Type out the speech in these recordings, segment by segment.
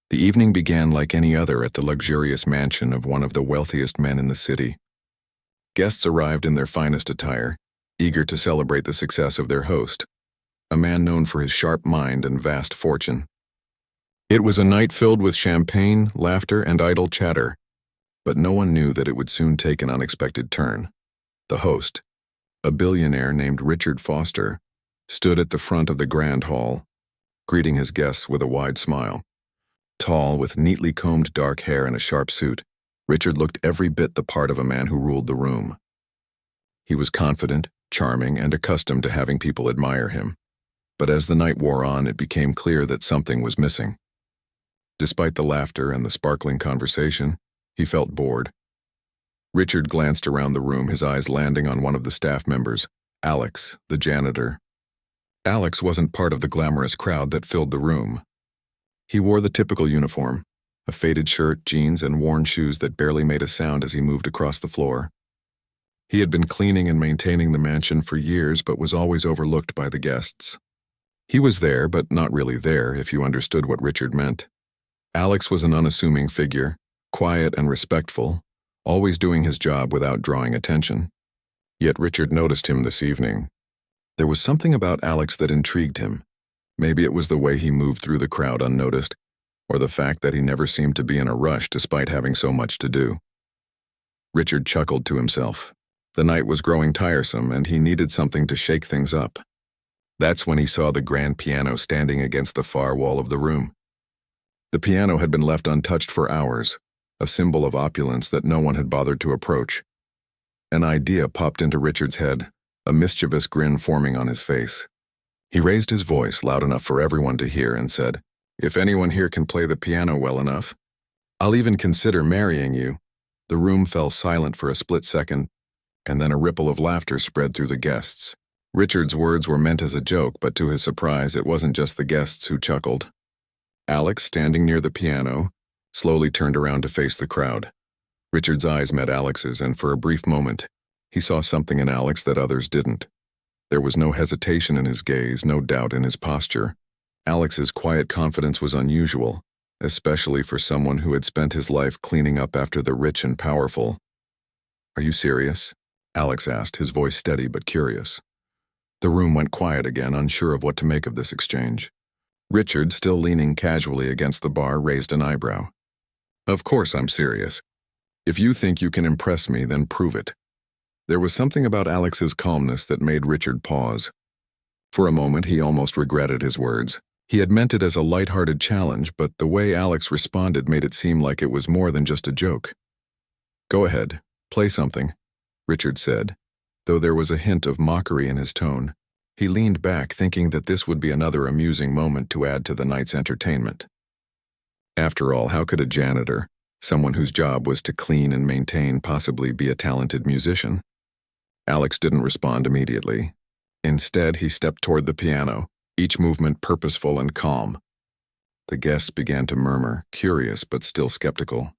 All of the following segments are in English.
The evening began like any other at the luxurious mansion of one of the wealthiest men in the city. Guests arrived in their finest attire, eager to celebrate the success of their host, a man known for his sharp mind and vast fortune. It was a night filled with champagne, laughter, and idle chatter, but no one knew that it would soon take an unexpected turn. The host, a billionaire named Richard Foster, stood at the front of the grand hall, greeting his guests with a wide smile. Tall, with neatly combed dark hair and a sharp suit, Richard looked every bit the part of a man who ruled the room. He was confident, charming, and accustomed to having people admire him. But as the night wore on, it became clear that something was missing. Despite the laughter and the sparkling conversation, he felt bored. Richard glanced around the room, his eyes landing on one of the staff members, Alex, the janitor. Alex wasn't part of the glamorous crowd that filled the room. He wore the typical uniform, a faded shirt, jeans, and worn shoes that barely made a sound as he moved across the floor. He had been cleaning and maintaining the mansion for years, but was always overlooked by the guests. He was there, but not really there, if you understood what Richard meant. Alex was an unassuming figure, quiet and respectful, always doing his job without drawing attention. Yet Richard noticed him this evening. There was something about Alex that intrigued him. Maybe it was the way he moved through the crowd unnoticed, or the fact that he never seemed to be in a rush despite having so much to do. Richard chuckled to himself. The night was growing tiresome, and he needed something to shake things up. That's when he saw the grand piano standing against the far wall of the room. The piano had been left untouched for hours, a symbol of opulence that no one had bothered to approach. An idea popped into Richard's head, a mischievous grin forming on his face. He raised his voice loud enough for everyone to hear and said, "If anyone here can play the piano well enough, I'll even consider marrying you." The room fell silent for a split second, and then a ripple of laughter spread through the guests. Richard's words were meant as a joke, but to his surprise, it wasn't just the guests who chuckled. Alex, standing near the piano, slowly turned around to face the crowd. Richard's eyes met Alex's, and for a brief moment, he saw something in Alex that others didn't. There was no hesitation in his gaze, no doubt in his posture. Alex's quiet confidence was unusual, especially for someone who had spent his life cleaning up after the rich and powerful. "Are you serious?" Alex asked, his voice steady but curious. The room went quiet again, unsure of what to make of this exchange. Richard, still leaning casually against the bar, raised an eyebrow. "Of course I'm serious. If you think you can impress me, then prove it." There was something about Alex's calmness that made Richard pause. For a moment, he almost regretted his words. He had meant it as a light-hearted challenge, but the way Alex responded made it seem like it was more than just a joke. "Go ahead, play something," Richard said, though there was a hint of mockery in his tone. He leaned back, thinking that this would be another amusing moment to add to the night's entertainment. After all, how could a janitor, someone whose job was to clean and maintain, possibly be a talented musician? Alex didn't respond immediately. Instead, he stepped toward the piano, each movement purposeful and calm. The guests began to murmur, curious but still skeptical.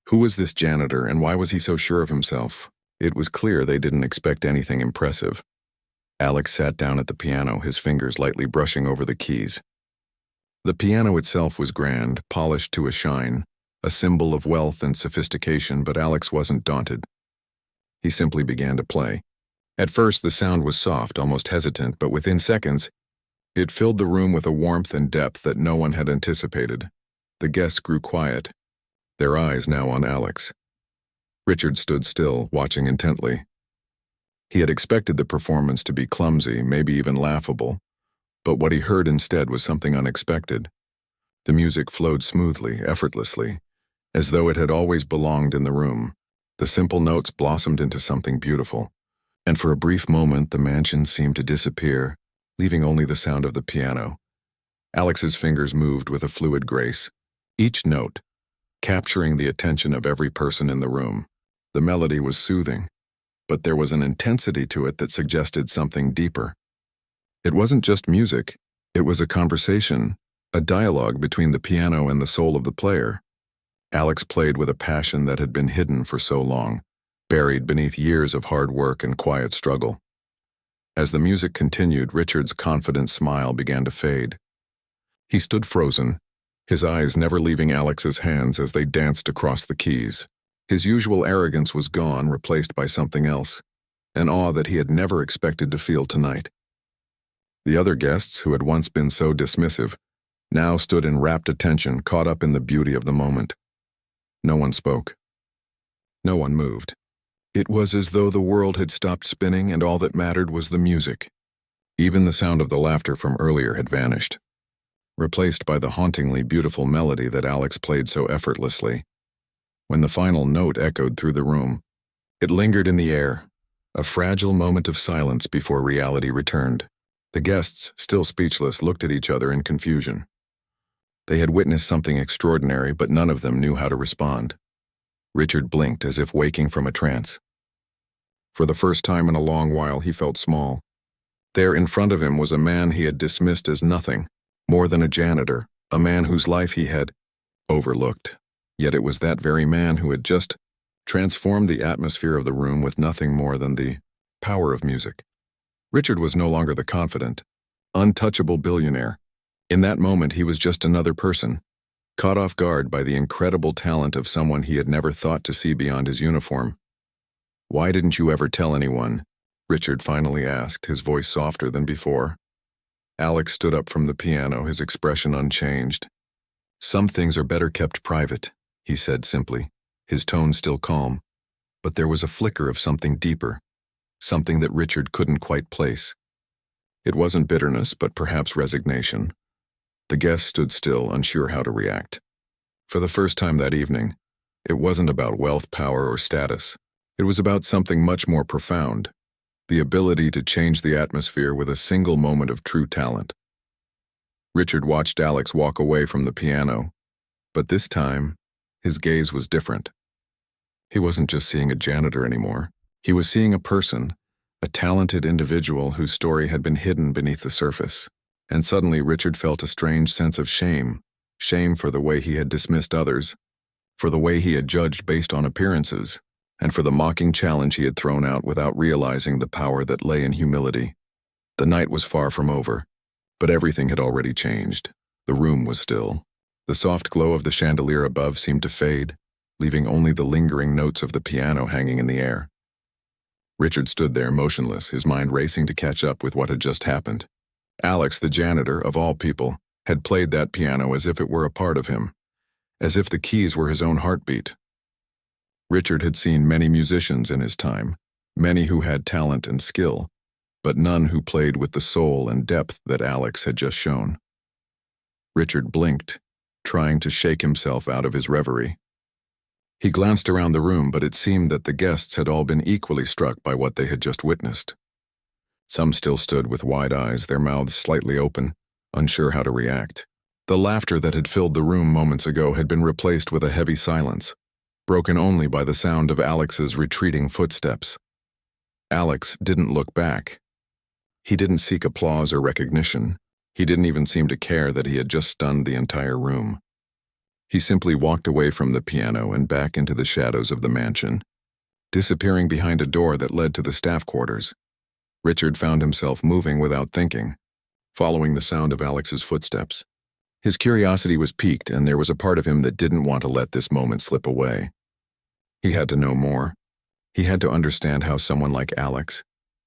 Who was this janitor, and why was he so sure of himself? It was clear they didn't expect anything impressive. Alex sat down at the piano, his fingers lightly brushing over the keys. The piano itself was grand, polished to a shine, a symbol of wealth and sophistication, but Alex wasn't daunted. He simply began to play. At first, the sound was soft, almost hesitant, but within seconds, it filled the room with a warmth and depth that no one had anticipated. The guests grew quiet, their eyes now on Alex. Richard stood still, watching intently. He had expected the performance to be clumsy, maybe even laughable, but what he heard instead was something unexpected. The music flowed smoothly, effortlessly, as though it had always belonged in the room. The simple notes blossomed into something beautiful, and for a brief moment the mansion seemed to disappear, leaving only the sound of the piano. Alex's fingers moved with a fluid grace, each note capturing the attention of every person in the room. The melody was soothing, but there was an intensity to it that suggested something deeper. It wasn't just music, it was a conversation, a dialogue between the piano and the soul of the player. Alex played with a passion that had been hidden for so long, buried beneath years of hard work and quiet struggle. As the music continued, Richard's confident smile began to fade. He stood frozen, his eyes never leaving Alex's hands as they danced across the keys. His usual arrogance was gone, replaced by something else, an awe that he had never expected to feel tonight. The other guests, who had once been so dismissive, now stood in rapt attention, caught up in the beauty of the moment. No one spoke. No one moved. It was as though the world had stopped spinning and all that mattered was the music. Even the sound of the laughter from earlier had vanished, replaced by the hauntingly beautiful melody that Alex played so effortlessly. When the final note echoed through the room, it lingered in the air, a fragile moment of silence before reality returned. The guests, still speechless, looked at each other in confusion. They had witnessed something extraordinary, but none of them knew how to respond. Richard blinked as if waking from a trance. For the first time in a long while, he felt small. There in front of him was a man he had dismissed as nothing, more than a janitor, a man whose life he had overlooked. Yet it was that very man who had just transformed the atmosphere of the room with nothing more than the power of music. Richard was no longer the confident, untouchable billionaire. In that moment, he was just another person, caught off guard by the incredible talent of someone he had never thought to see beyond his uniform. "Why didn't you ever tell anyone?" Richard finally asked, his voice softer than before. Alex stood up from the piano, his expression unchanged. "Some things are better kept private," he said simply, his tone still calm. But there was a flicker of something deeper, something that Richard couldn't quite place. It wasn't bitterness, but perhaps resignation. The guests stood still, unsure how to react. For the first time that evening, it wasn't about wealth, power, or status. It was about something much more profound, the ability to change the atmosphere with a single moment of true talent. Richard watched Alex walk away from the piano, but this time, his gaze was different. He wasn't just seeing a janitor anymore. He was seeing a person, a talented individual whose story had been hidden beneath the surface. And suddenly Richard felt a strange sense of shame for the way he had dismissed others, for the way he had judged based on appearances, and for the mocking challenge he had thrown out without realizing the power that lay in humility. The night was far from over, but everything had already changed. The room was still. The soft glow of the chandelier above seemed to fade, leaving only the lingering notes of the piano hanging in the air. Richard stood there motionless, his mind racing to catch up with what had just happened. Alex, the janitor, of all people, had played that piano as if it were a part of him, as if the keys were his own heartbeat. Richard had seen many musicians in his time, many who had talent and skill, but none who played with the soul and depth that Alex had just shown. Richard blinked, trying to shake himself out of his reverie. He glanced around the room, but it seemed that the guests had all been equally struck by what they had just witnessed. Some still stood with wide eyes, their mouths slightly open, unsure how to react. The laughter that had filled the room moments ago had been replaced with a heavy silence, broken only by the sound of Alex's retreating footsteps. Alex didn't look back. He didn't seek applause or recognition. He didn't even seem to care that he had just stunned the entire room. He simply walked away from the piano and back into the shadows of the mansion, disappearing behind a door that led to the staff quarters. Richard found himself moving without thinking, following the sound of Alex's footsteps. His curiosity was piqued, and there was a part of him that didn't want to let this moment slip away. He had to know more. He had to understand how someone like Alex,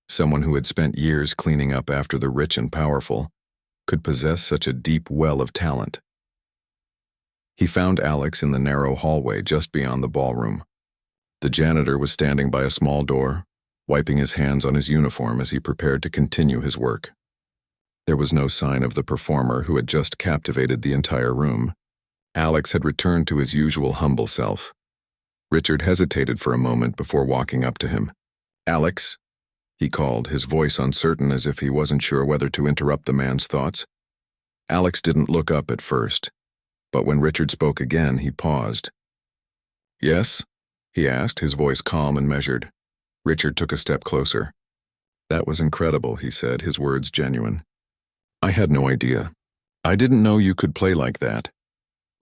someone who had spent years cleaning up after the rich and powerful, could possess such a deep well of talent. He found Alex in the narrow hallway just beyond the ballroom. The janitor was standing by a small door, wiping his hands on his uniform as he prepared to continue his work. There was no sign of the performer who had just captivated the entire room. Alex had returned to his usual humble self. Richard hesitated for a moment before walking up to him. "Alex?" he called, his voice uncertain as if he wasn't sure whether to interrupt the man's thoughts. Alex didn't look up at first, but when Richard spoke again, he paused. "Yes?" he asked, his voice calm and measured. Richard took a step closer. "That was incredible," he said, his words genuine. "I had no idea. I didn't know you could play like that."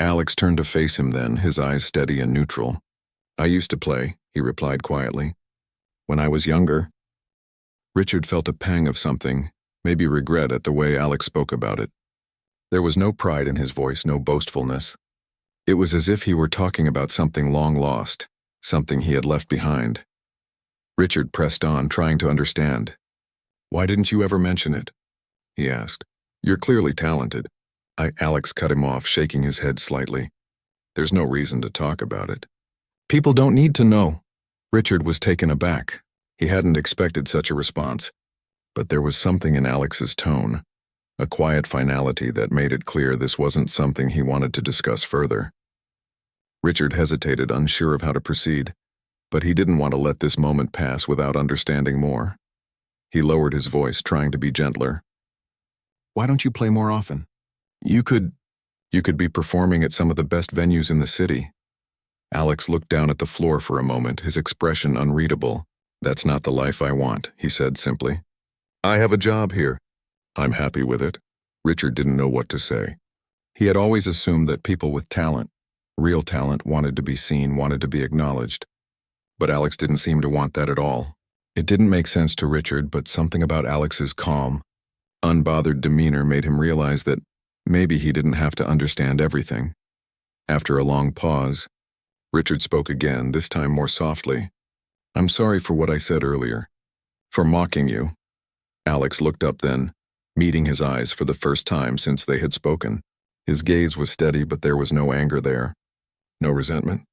Alex turned to face him then, his eyes steady and neutral. "I used to play," he replied quietly. "When I was younger." Richard felt a pang of something, maybe regret at the way Alex spoke about it. There was no pride in his voice, no boastfulness. It was as if he were talking about something long lost, something he had left behind. Richard pressed on, trying to understand. "Why didn't you ever mention it?" he asked. "You're clearly talented." Alex cut him off, shaking his head slightly. "There's no reason to talk about it. People don't need to know." Richard was taken aback. He hadn't expected such a response. But there was something in Alex's tone, a quiet finality that made it clear this wasn't something he wanted to discuss further. Richard hesitated, unsure of how to proceed, but he didn't want to let this moment pass without understanding more. He lowered his voice, trying to be gentler. "Why don't you play more often? You could be performing at some of the best venues in the city." Alex looked down at the floor for a moment, his expression unreadable. "That's not the life I want," he said simply. "I have a job here. I'm happy with it." Richard didn't know what to say. He had always assumed that people with talent, real talent, wanted to be seen, wanted to be acknowledged. But Alex didn't seem to want that at all. It didn't make sense to Richard, but something about Alex's calm, unbothered demeanor made him realize that maybe he didn't have to understand everything. After a long pause, Richard spoke again, this time more softly. "I'm sorry for what I said earlier, for mocking you." Alex looked up then, meeting his eyes for the first time since they had spoken. His gaze was steady, but there was no anger there. No resentment.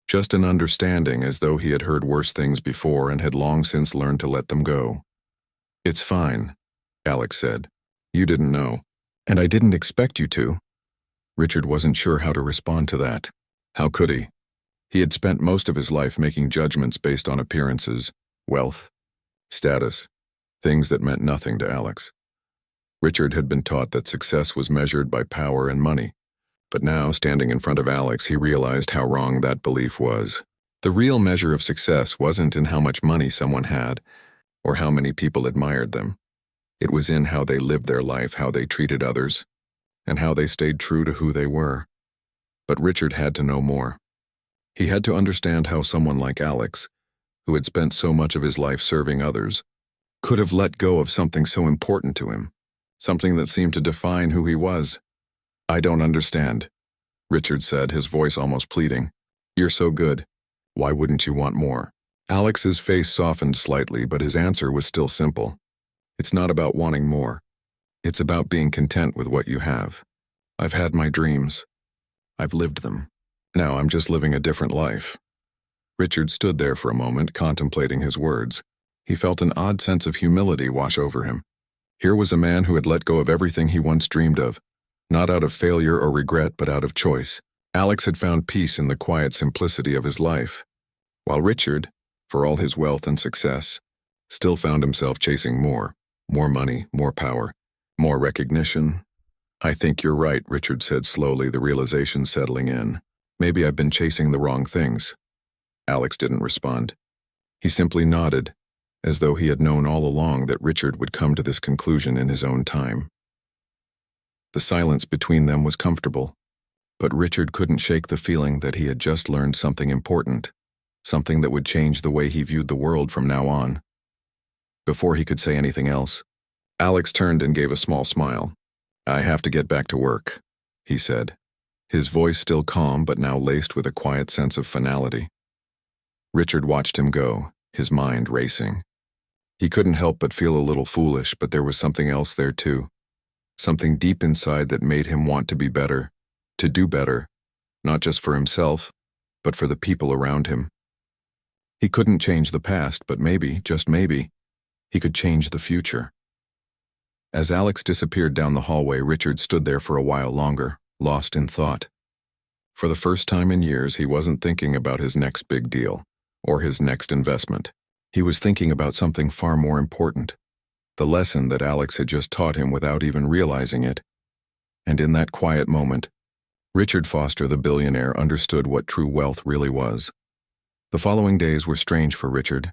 Just an understanding, as though he had heard worse things before and had long since learned to let them go. "It's fine," Alex said. "You didn't know. And I didn't expect you to." Richard wasn't sure how to respond to that. How could he? He had spent most of his life making judgments based on appearances, wealth, status, things that meant nothing to Alex. Richard had been taught that success was measured by power and money. But now, standing in front of Alex, he realized how wrong that belief was. The real measure of success wasn't in how much money someone had, or how many people admired them. It was in how they lived their life, how they treated others, and how they stayed true to who they were. But Richard had to know more. He had to understand how someone like Alex, who had spent so much of his life serving others, could have let go of something so important to him, something that seemed to define who he was. "I don't understand," Richard said, his voice almost pleading. "You're so good. Why wouldn't you want more?" Alex's face softened slightly, but his answer was still simple. "It's not about wanting more. It's about being content with what you have. I've had my dreams. I've lived them. Now I'm just living a different life." Richard stood there for a moment, contemplating his words. He felt an odd sense of humility wash over him. Here was a man who had let go of everything he once dreamed of, not out of failure or regret, but out of choice. Alex had found peace in the quiet simplicity of his life, while Richard, for all his wealth and success, still found himself chasing more money, more power, more recognition. "I think you're right," Richard said slowly, the realization settling in. "Maybe I've been chasing the wrong things." Alex didn't respond. He simply nodded, as though he had known all along that Richard would come to this conclusion in his own time. The silence between them was comfortable, but Richard couldn't shake the feeling that he had just learned something important, something that would change the way he viewed the world from now on. Before he could say anything else, Alex turned and gave a small smile. "I have to get back to work," he said, his voice still calm but now laced with a quiet sense of finality. Richard watched him go, his mind racing. He couldn't help but feel a little foolish, but there was something else there too. Something deep inside that made him want to be better, to do better, not just for himself, but for the people around him. He couldn't change the past, but maybe, just maybe, he could change the future. As Alex disappeared down the hallway, Richard stood there for a while longer, lost in thought. For the first time in years, he wasn't thinking about his next big deal, or his next investment. He was thinking about something far more important, the lesson that Alex had just taught him without even realizing it. And in that quiet moment, Richard Foster, the billionaire, understood what true wealth really was. The following days were strange for Richard.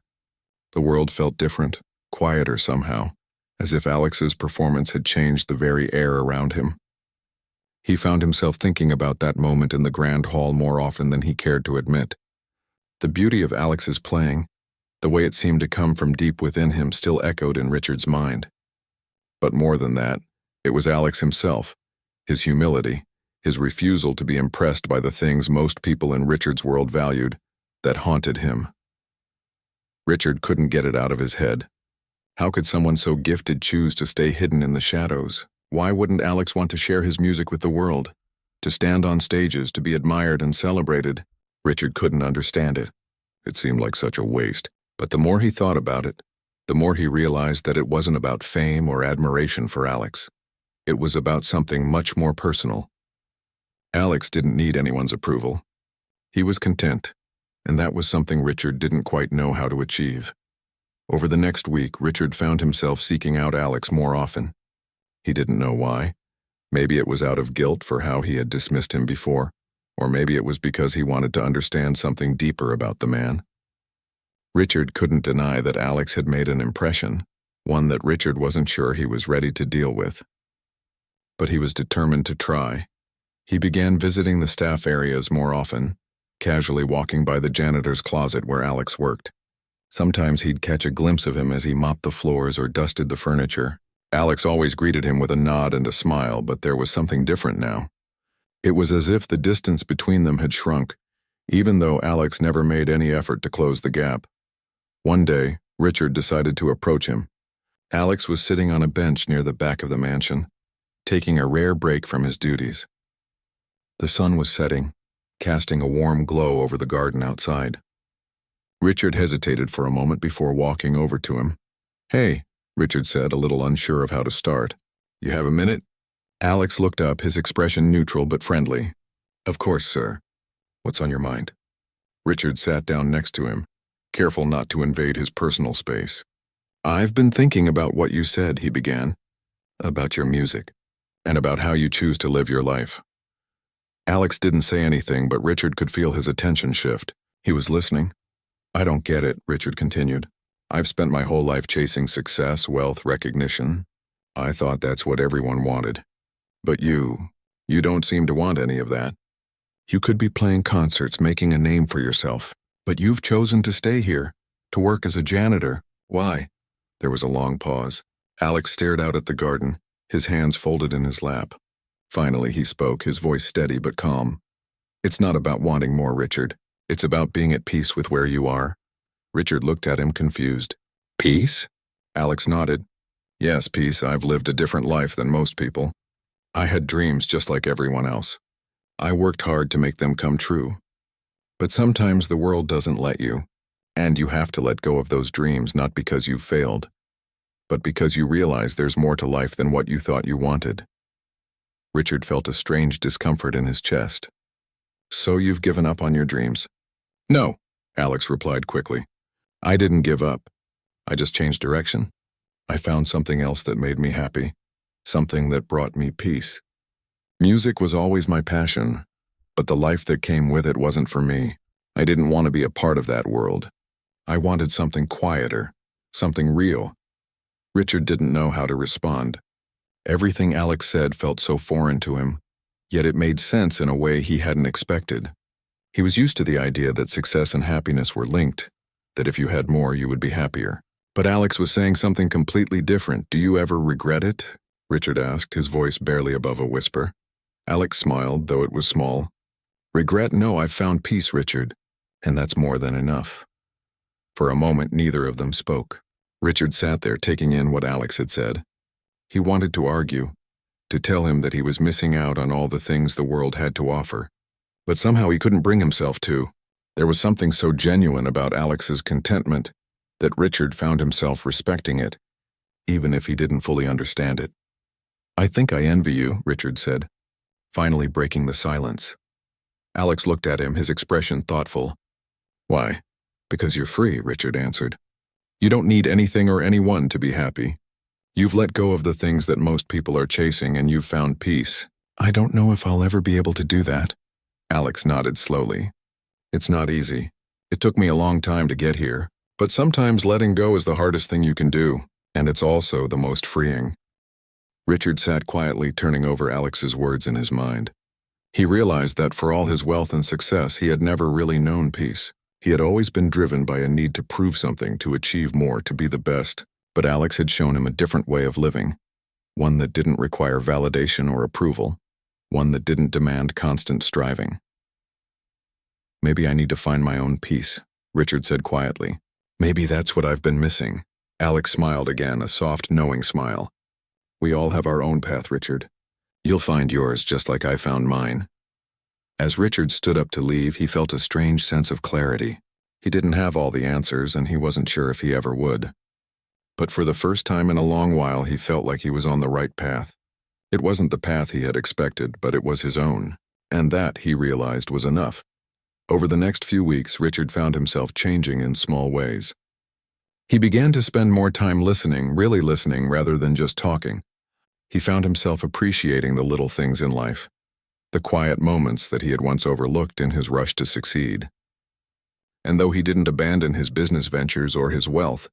The world felt different, quieter somehow, as if Alex's performance had changed the very air around him. He found himself thinking about that moment in the grand hall more often than he cared to admit. The beauty of Alex's playing, the way it seemed to come from deep within him, still echoed in Richard's mind. But more than that, it was Alex himself, his humility, his refusal to be impressed by the things most people in Richard's world valued, that haunted him. Richard couldn't get it out of his head. How could someone so gifted choose to stay hidden in the shadows? Why wouldn't Alex want to share his music with the world? To stand on stages, to be admired and celebrated? Richard couldn't understand it. It seemed like such a waste. But the more he thought about it, the more he realized that it wasn't about fame or admiration for Alex. It was about something much more personal. Alex didn't need anyone's approval. He was content, and that was something Richard didn't quite know how to achieve. Over the next week, Richard found himself seeking out Alex more often. He didn't know why. Maybe it was out of guilt for how he had dismissed him before, or maybe it was because he wanted to understand something deeper about the man. Richard couldn't deny that Alex had made an impression, one that Richard wasn't sure he was ready to deal with. But he was determined to try. He began visiting the staff areas more often, casually walking by the janitor's closet where Alex worked. Sometimes he'd catch a glimpse of him as he mopped the floors or dusted the furniture. Alex always greeted him with a nod and a smile, but there was something different now. It was as if the distance between them had shrunk, even though Alex never made any effort to close the gap. One day, Richard decided to approach him. Alex was sitting on a bench near the back of the mansion, taking a rare break from his duties. The sun was setting, casting a warm glow over the garden outside. Richard hesitated for a moment before walking over to him. "Hey," Richard said, a little unsure of how to start. "You have a minute?" Alex looked up, his expression neutral but friendly. "Of course, sir. What's on your mind?" Richard sat down next to him, careful not to invade his personal space. "I've been thinking about what you said," he began. "About your music, and about how you choose to live your life." Alex didn't say anything, but Richard could feel his attention shift. He was listening. "I don't get it," Richard continued. "I've spent my whole life chasing success, wealth, recognition. I thought that's what everyone wanted. But you don't seem to want any of that. You could be playing concerts, making a name for yourself, but you've chosen to stay here, to work as a janitor. Why?" There was a long pause. Alex stared out at the garden, his hands folded in his lap. Finally, he spoke, his voice steady but calm. "It's not about wanting more, Richard. It's about being at peace with where you are." Richard looked at him confused. "Peace?" Alex nodded. "Yes, peace. I've lived a different life than most people. I had dreams just like everyone else. I worked hard to make them come true. But sometimes the world doesn't let you, and you have to let go of those dreams not because you've failed, but because you realize there's more to life than what you thought you wanted." Richard felt a strange discomfort in his chest. "So you've given up on your dreams?" "No," Alex replied quickly. "I didn't give up. I just changed direction. I found something else that made me happy, something that brought me peace. Music was always my passion, but the life that came with it wasn't for me. I didn't want to be a part of that world. I wanted something quieter, something real." Richard didn't know how to respond. Everything Alex said felt so foreign to him, yet it made sense in a way he hadn't expected. He was used to the idea that success and happiness were linked, that if you had more, you would be happier. But Alex was saying something completely different. "Do you ever regret it?" Richard asked, his voice barely above a whisper. Alex smiled, though it was small. "Regret? No, I've found peace, Richard, and that's more than enough." For a moment, neither of them spoke. Richard sat there, taking in what Alex had said. He wanted to argue, to tell him that he was missing out on all the things the world had to offer. But somehow he couldn't bring himself to. There was something so genuine about Alex's contentment that Richard found himself respecting it, even if he didn't fully understand it. "I think I envy you," Richard said, finally breaking the silence. Alex looked at him, his expression thoughtful. "Why?" "Because you're free," Richard answered. "You don't need anything or anyone to be happy. You've let go of the things that most people are chasing, and you've found peace." "I don't know if I'll ever be able to do that." Alex nodded slowly. "It's not easy. It took me a long time to get here. But sometimes letting go is the hardest thing you can do, and it's also the most freeing." Richard sat quietly, turning over Alex's words in his mind. He realized that for all his wealth and success, he had never really known peace. He had always been driven by a need to prove something, to achieve more, to be the best. But Alex had shown him a different way of living, one that didn't require validation or approval. one that didn't demand constant striving. "Maybe I need to find my own peace," Richard said quietly. "Maybe that's what I've been missing." Alex smiled again, a soft, knowing smile. "We all have our own path, Richard. You'll find yours just like I found mine." As Richard stood up to leave, he felt a strange sense of clarity. He didn't have all the answers, and he wasn't sure if he ever would. But for the first time in a long while, he felt like he was on the right path. It wasn't the path he had expected, but it was his own. And that, he realized, was enough. Over the next few weeks, Richard found himself changing in small ways. He began to spend more time listening, really listening rather than just talking. He found himself appreciating the little things in life, the quiet moments that he had once overlooked in his rush to succeed. And though he didn't abandon his business ventures or his wealth,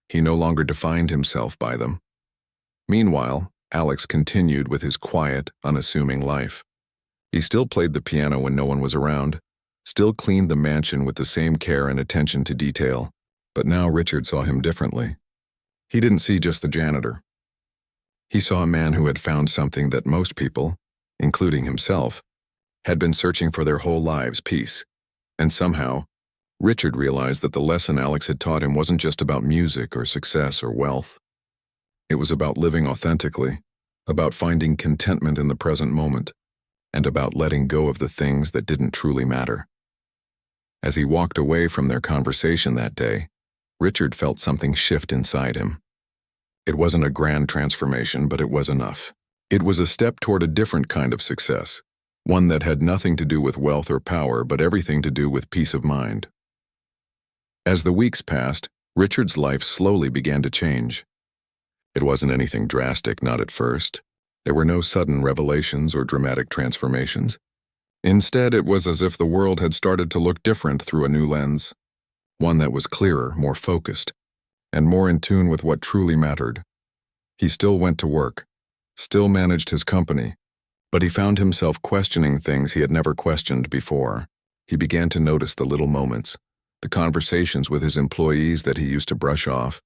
he no longer defined himself by them. Meanwhile, Alex continued with his quiet, unassuming life. He still played the piano when no one was around, still cleaned the mansion with the same care and attention to detail, but now Richard saw him differently. He didn't see just the janitor. He saw a man who had found something that most people, including himself, had been searching for their whole lives: peace. And somehow, Richard realized that the lesson Alex had taught him wasn't just about music or success or wealth. It was about living authentically, about finding contentment in the present moment, and about letting go of the things that didn't truly matter. As he walked away from their conversation that day, Richard felt something shift inside him. It wasn't a grand transformation, but it was enough. It was a step toward a different kind of success, one that had nothing to do with wealth or power, but everything to do with peace of mind. As the weeks passed, Richard's life slowly began to change. It wasn't anything drastic, not at first. There were no sudden revelations or dramatic transformations. Instead, it was as if the world had started to look different through a new lens, one that was clearer, more focused, and more in tune with what truly mattered. He still went to work, still managed his company, but he found himself questioning things he had never questioned before. He began to notice the little moments, the conversations with his employees that he used to brush off,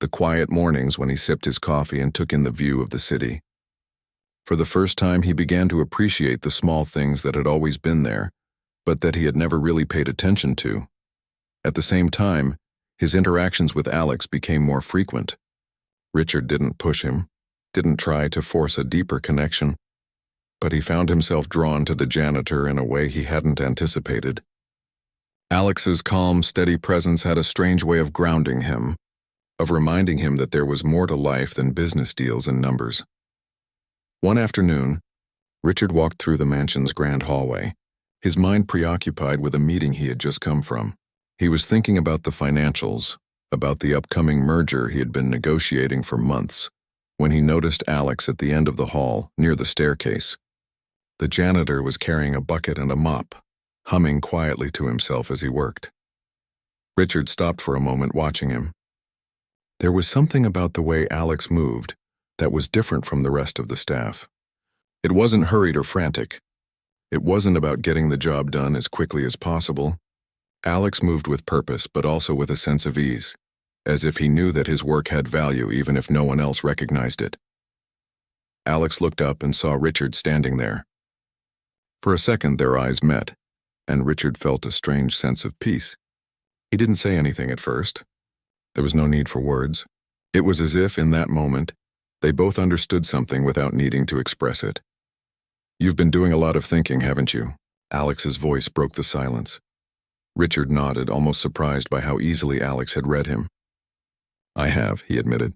the quiet mornings when he sipped his coffee and took in the view of the city. For the first time, he began to appreciate the small things that had always been there, but that he had never really paid attention to. At the same time, his interactions with Alex became more frequent. Richard didn't push him, didn't try to force a deeper connection, but he found himself drawn to the janitor in a way he hadn't anticipated. Alex's calm, steady presence had a strange way of grounding him, of reminding him that there was more to life than business deals and numbers. One afternoon, Richard walked through the mansion's grand hallway, his mind preoccupied with a meeting he had just come from. He was thinking about the financials, about the upcoming merger he had been negotiating for months, when he noticed Alex at the end of the hall, near the staircase. The janitor was carrying a bucket and a mop, humming quietly to himself as he worked. Richard stopped for a moment, watching him. There was something about the way Alex moved that was different from the rest of the staff. It wasn't hurried or frantic. It wasn't about getting the job done as quickly as possible. Alex moved with purpose, but also with a sense of ease, as if he knew that his work had value even if no one else recognized it. Alex looked up and saw Richard standing there. For a second, their eyes met, and Richard felt a strange sense of peace. He didn't say anything at first. There was no need for words. It was as if, in that moment, they both understood something without needing to express it. "You've been doing a lot of thinking, haven't you?" Alex's voice broke the silence. Richard nodded, almost surprised by how easily Alex had read him. "I have," he admitted.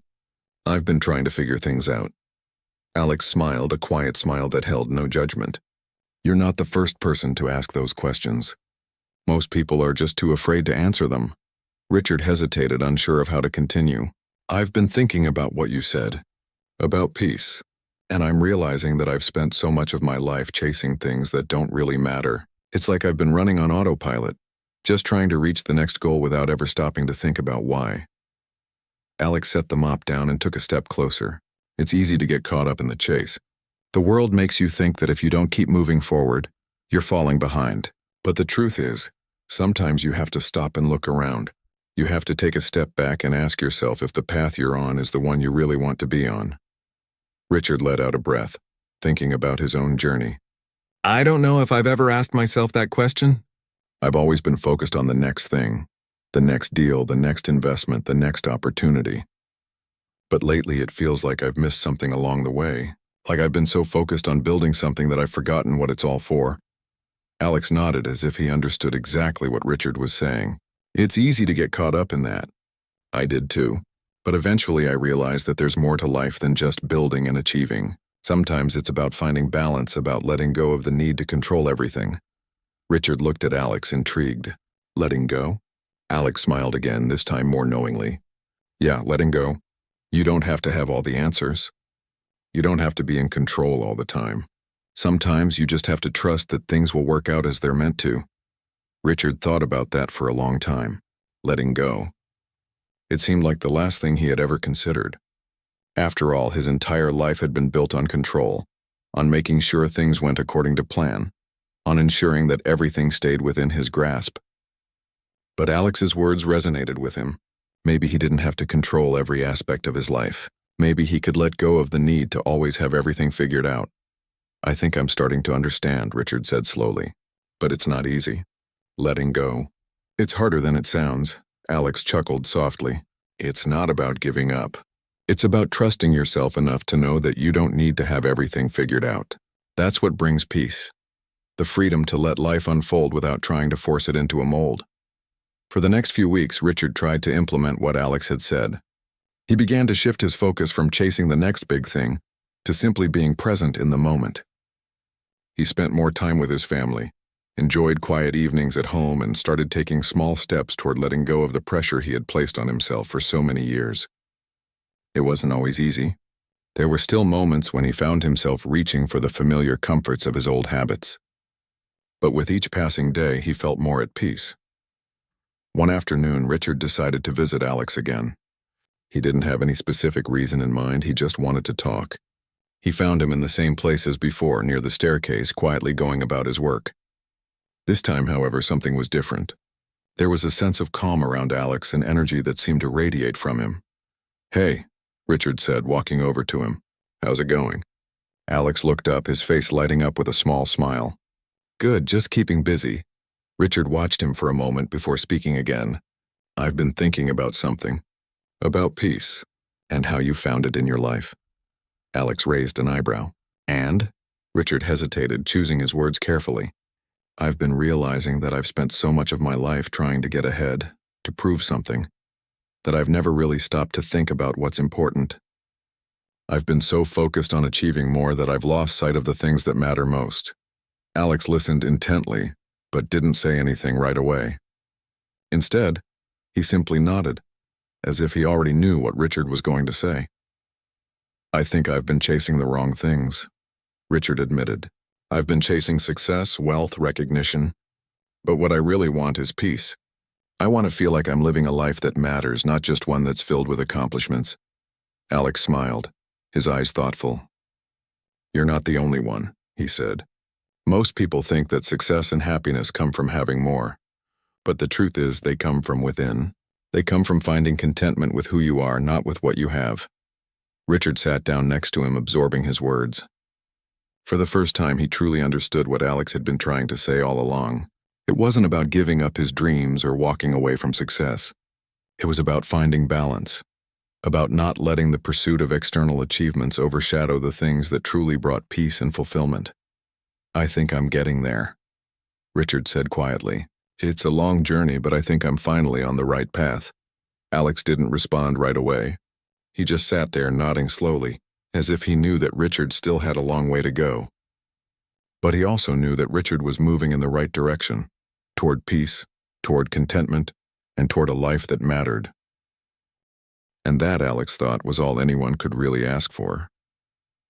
"I've been trying to figure things out." Alex smiled, a quiet smile that held no judgment. "You're not the first person to ask those questions. Most people are just too afraid to answer them." Richard hesitated, unsure of how to continue. "I've been thinking about what you said, about peace, and I'm realizing that I've spent so much of my life chasing things that don't really matter. It's like I've been running on autopilot, just trying to reach the next goal without ever stopping to think about why." Alex set the mop down and took a step closer. "It's easy to get caught up in the chase. The world makes you think that if you don't keep moving forward, you're falling behind. But the truth is, sometimes you have to stop and look around. You have to take a step back and ask yourself if the path you're on is the one you really want to be on." Richard let out a breath, thinking about his own journey. I don't know if I've ever asked myself that question. I've always been focused on the next thing, the next deal, the next investment, the next opportunity. But lately it feels like I've missed something along the way, like I've been so focused on building something that I've forgotten what it's all for. Alex nodded as if he understood exactly what Richard was saying. It's easy to get caught up in that. I did too. But eventually I realized that there's more to life than just building and achieving. Sometimes it's about finding balance, about letting go of the need to control everything. Richard looked at Alex, intrigued. Letting go? Alex smiled again, this time more knowingly. Yeah, letting go. You don't have to have all the answers. You don't have to be in control all the time. Sometimes you just have to trust that things will work out as they're meant to. Richard thought about that for a long time. Letting go. It seemed like the last thing he had ever considered. After all, his entire life had been built on control, on making sure things went according to plan, on ensuring that everything stayed within his grasp. But Alex's words resonated with him. Maybe he didn't have to control every aspect of his life. Maybe he could let go of the need to always have everything figured out. I think I'm starting to understand, Richard said slowly. But it's not easy. Letting go. It's harder than it sounds. Alex chuckled softly. It's not about giving up. It's about trusting yourself enough to know that you don't need to have everything figured out. That's what brings peace. The freedom to let life unfold without trying to force it into a mold. For the next few weeks, Richard tried to implement what Alex had said. He began to shift his focus from chasing the next big thing to simply being present in the moment. He spent more time with his family, enjoyed quiet evenings at home, and started taking small steps toward letting go of the pressure he had placed on himself for so many years. It wasn't always easy. There were still moments when he found himself reaching for the familiar comforts of his old habits. But with each passing day, he felt more at peace. One afternoon, Richard decided to visit Alex again. He didn't have any specific reason in mind, he just wanted to talk. He found him in the same place as before, near the staircase, quietly going about his work. This time, however, something was different. There was a sense of calm around Alex, an energy that seemed to radiate from him. "Hey," Richard said, walking over to him. "How's it going?" Alex looked up, his face lighting up with a small smile. "Good, just keeping busy." Richard watched him for a moment before speaking again. "I've been thinking about something. About peace, and how you found it in your life." Alex raised an eyebrow. "And?" Richard hesitated, choosing his words carefully. "I've been realizing that I've spent so much of my life trying to get ahead, to prove something, that I've never really stopped to think about what's important. I've been so focused on achieving more that I've lost sight of the things that matter most." Alex listened intently, but didn't say anything right away. Instead, he simply nodded, as if he already knew what Richard was going to say. "I think I've been chasing the wrong things," Richard admitted. "I've been chasing success, wealth, recognition. But what I really want is peace. I want to feel like I'm living a life that matters, not just one that's filled with accomplishments." Alex smiled, his eyes thoughtful. "You're not the only one," he said. "Most people think that success and happiness come from having more. But the truth is, they come from within. They come from finding contentment with who you are, not with what you have." Richard sat down next to him, absorbing his words. For the first time, he truly understood what Alex had been trying to say all along. It wasn't about giving up his dreams or walking away from success. It was about finding balance, about not letting the pursuit of external achievements overshadow the things that truly brought peace and fulfillment. "I think I'm getting there," Richard said quietly. "It's a long journey, but I think I'm finally on the right path." Alex didn't respond right away. He just sat there nodding slowly, as if he knew that Richard still had a long way to go. But he also knew that Richard was moving in the right direction, toward peace, toward contentment, and toward a life that mattered. And that, Alex thought, was all anyone could really ask for.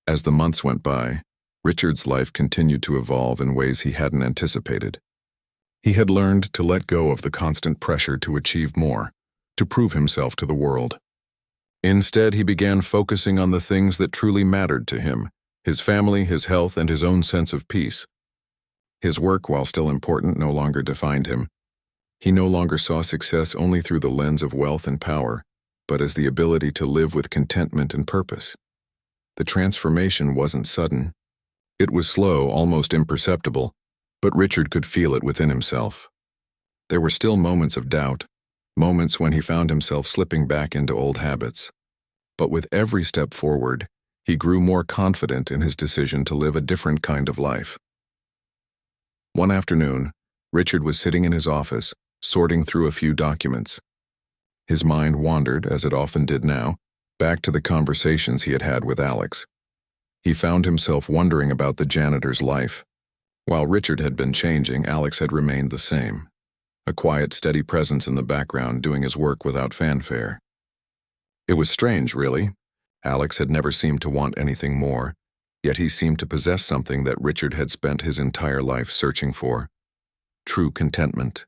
As the months went by, Richard's life continued to evolve in ways he hadn't anticipated. He had learned to let go of the constant pressure to achieve more, to prove himself to the world. Instead, he began focusing on the things that truly mattered to him: his family, his health, and his own sense of peace. His work, while still important, no longer defined him. He no longer saw success only through the lens of wealth and power, but as the ability to live with contentment and purpose. The transformation wasn't sudden. It was slow, almost imperceptible, but Richard could feel it within himself. There were still moments of doubt, moments when he found himself slipping back into old habits. But with every step forward, he grew more confident in his decision to live a different kind of life. One afternoon, Richard was sitting in his office, sorting through a few documents. His mind wandered, as it often did now, back to the conversations he had had with Alex. He found himself wondering about the janitor's life. While Richard had been changing, Alex had remained the same. A quiet, steady presence in the background doing his work without fanfare. It was strange, really. Alex had never seemed to want anything more, yet he seemed to possess something that Richard had spent his entire life searching for. True contentment.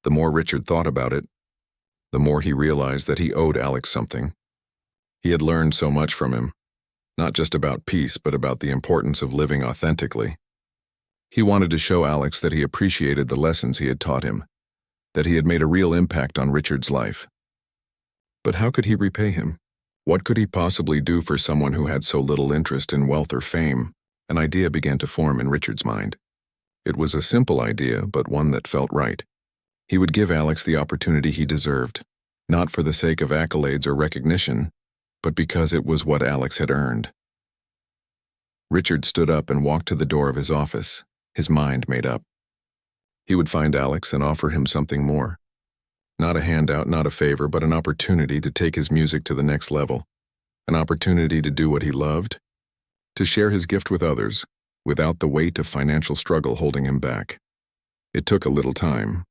The more Richard thought about it, the more he realized that he owed Alex something. He had learned so much from him, not just about peace, but about the importance of living authentically. He wanted to show Alex that he appreciated the lessons he had taught him, that he had made a real impact on Richard's life. But how could he repay him? What could he possibly do for someone who had so little interest in wealth or fame? An idea began to form in Richard's mind. It was a simple idea, but one that felt right. He would give Alex the opportunity he deserved, not for the sake of accolades or recognition, but because it was what Alex had earned. Richard stood up and walked to the door of his office, his mind made up. He would find Alex and offer him something more. Not a handout, not a favor, but an opportunity to take his music to the next level. An opportunity to do what he loved, to share his gift with others, without the weight of financial struggle holding him back. It took a little time,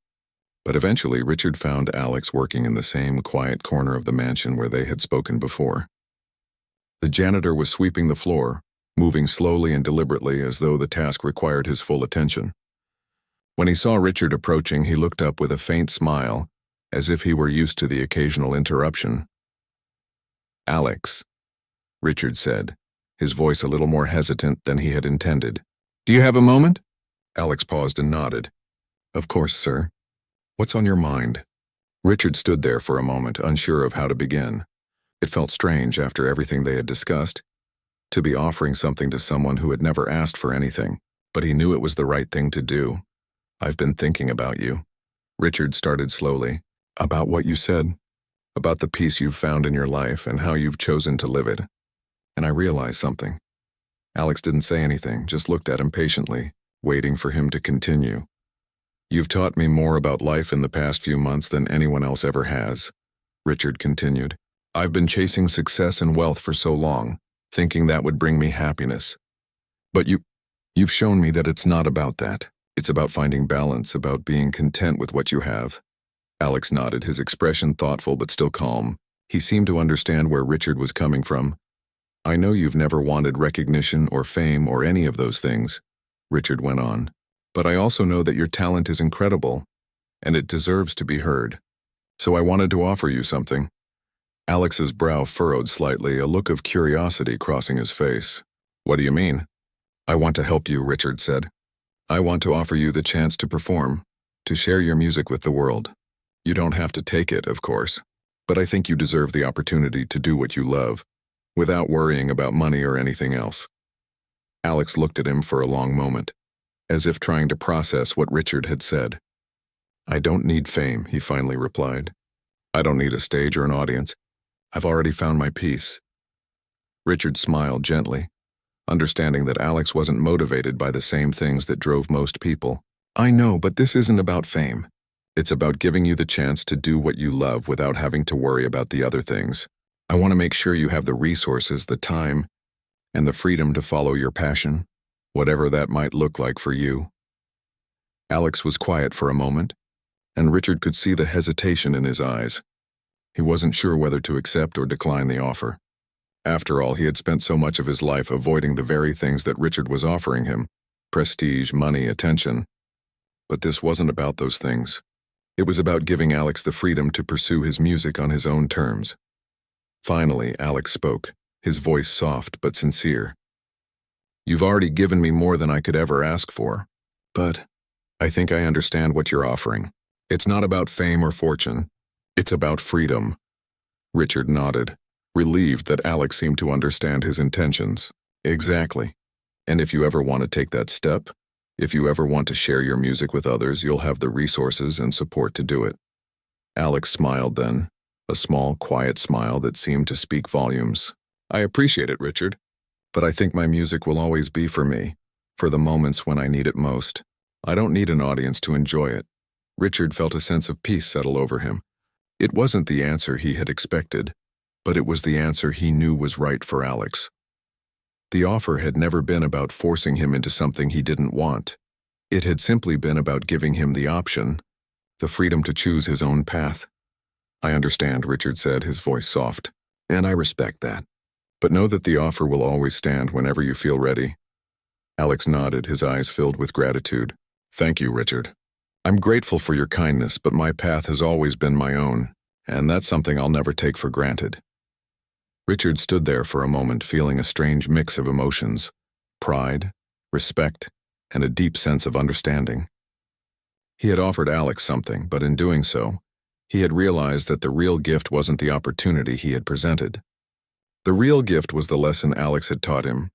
but eventually Richard found Alex working in the same quiet corner of the mansion where they had spoken before. The janitor was sweeping the floor, moving slowly and deliberately as though the task required his full attention. When he saw Richard approaching, he looked up with a faint smile, as if he were used to the occasional interruption. "Alex," Richard said, his voice a little more hesitant than he had intended. "Do you have a moment?" Alex paused and nodded. "Of course, sir. What's on your mind?" Richard stood there for a moment, unsure of how to begin. It felt strange after everything they had discussed, to be offering something to someone who had never asked for anything, but he knew it was the right thing to do. "I've been thinking about you," Richard started slowly. "About what you said, about the peace you've found in your life and how you've chosen to live it. And I realized something." Alex didn't say anything, just looked at him patiently, waiting for him to continue. "You've taught me more about life in the past few months than anyone else ever has," Richard continued. "I've been chasing success and wealth for so long, thinking that would bring me happiness. But you've shown me that it's not about that. It's about finding balance, about being content with what you have." Alex nodded, his expression thoughtful but still calm. He seemed to understand where Richard was coming from. "I know you've never wanted recognition or fame or any of those things," Richard went on. "But I also know that your talent is incredible, and it deserves to be heard. So I wanted to offer you something." Alex's brow furrowed slightly, a look of curiosity crossing his face. "What do you mean?" "I want to help you," Richard said. "I want to offer you the chance to perform, to share your music with the world. You don't have to take it, of course, but I think you deserve the opportunity to do what you love, without worrying about money or anything else." Alex looked at him for a long moment, as if trying to process what Richard had said. "I don't need fame," he finally replied. "I don't need a stage or an audience. I've already found my peace." Richard smiled gently, understanding that Alex wasn't motivated by the same things that drove most people. "I know, but this isn't about fame. It's about giving you the chance to do what you love without having to worry about the other things. I want to make sure you have the resources, the time, and the freedom to follow your passion, whatever that might look like for you." Alex was quiet for a moment, and Richard could see the hesitation in his eyes. He wasn't sure whether to accept or decline the offer. After all, he had spent so much of his life avoiding the very things that Richard was offering him: prestige, money, attention. But this wasn't about those things. It was about giving Alex the freedom to pursue his music on his own terms. Finally, Alex spoke, his voice soft but sincere. "You've already given me more than I could ever ask for, but I think I understand what you're offering. It's not about fame or fortune. It's about freedom." Richard nodded, relieved that Alex seemed to understand his intentions. "Exactly. And if you ever want to take that step, if you ever want to share your music with others, you'll have the resources and support to do it. Alex smiled then, a small, quiet smile that seemed to speak volumes. I appreciate it, Richard, but I think my music will always be for me, for the moments when I need it most. I don't need an audience to enjoy it. Richard felt a sense of peace settle over him. It wasn't the answer he had expected, but it was the answer he knew was right for Alex. The offer had never been about forcing him into something he didn't want. It had simply been about giving him the option, the freedom to choose his own path. I understand, Richard said, his voice soft, and I respect that. But know that the offer will always stand whenever you feel ready. Alex nodded, his eyes filled with gratitude. Thank you, Richard. I'm grateful for your kindness, but my path has always been my own, and that's something I'll never take for granted. Richard stood there for a moment, feeling a strange mix of emotions, pride, respect, and a deep sense of understanding. He had offered Alex something, but in doing so, he had realized that the real gift wasn't the opportunity he had presented. The real gift was the lesson Alex had taught him,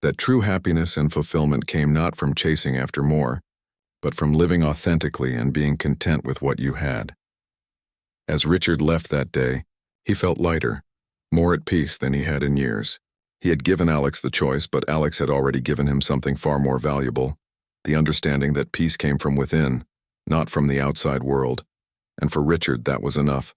that true happiness and fulfillment came not from chasing after more, but from living authentically and being content with what you had. As Richard left that day, he felt lighter, more at peace than he had in years. He had given Alex the choice, but Alex had already given him something far more valuable, the understanding that peace came from within, not from the outside world, and for Richard that was enough.